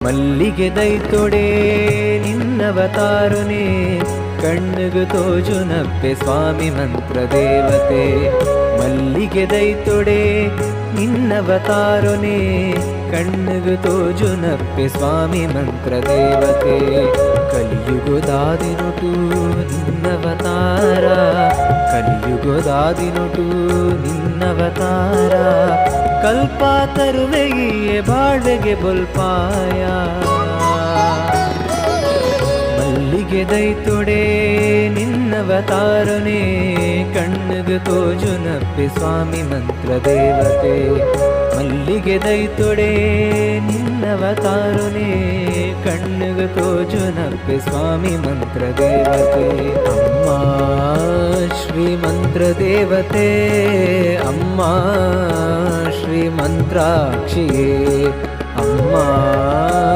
ಮಲ್ಲಿಗೆ ದೈತೊಡೆ ನಿನ್ನವತಾರುನೇ ಕಣ್ಣಿಗೆ ತೋಜುನಪ್ಪೆ ಸ್ವಾಮಿ ಮಂತ್ರ ದೇವತೆ. ಮಲ್ಲಿಗೆ ದೈತೊಡೆ ನಿನ್ನವತಾರುನೇ ಕಣ್ಣಿಗೆ ತೋಜುನಪ್ಪೆ ಸ್ವಾಮಿ ಮಂತ್ರ ದೇವತೆ. ಕಲಿಯುಗದಾದಿನುಟು ನಿನ್ನವತಾರ, ಕಲಿಯುಗದಾದಿನುಟು ನಿನ್ನವತಾರ. ಕಲ್ಪ ತರುವೆಯೇ ಬಾಳ್ವೆಗೆ ಬೊಲ್ಪಾಯ. ಮಲ್ಲಿಗೆ ದೈತೊಡೆ ನಿನ್ನವತಾರನೇ ಕಣ್ಣಿಗೆ ತೋಜುನಪ್ಪೆ ಸ್ವಾಮಿ ಮಂತ್ರ ದೇವತೆ. ಮಲ್ಲಿಗೆ ದೈತೊಡೆ ನಿನ್ನವತಾರನೇ ಕಣ್ಣಿಗೆ ತೋಜುನಪ್ಪೆ ಸ್ವಾಮಿ ಮಂತ್ರ ದೇವತೆ. ಅಮ್ಮ ಶ್ರೀ ಮಂತ್ರ ದೇವತೆ, ಅಮ್ಮ ಶ್ರೀ ಮಂತ್ರಾಕ್ಷಿಯೇ, ಅಮ್ಮ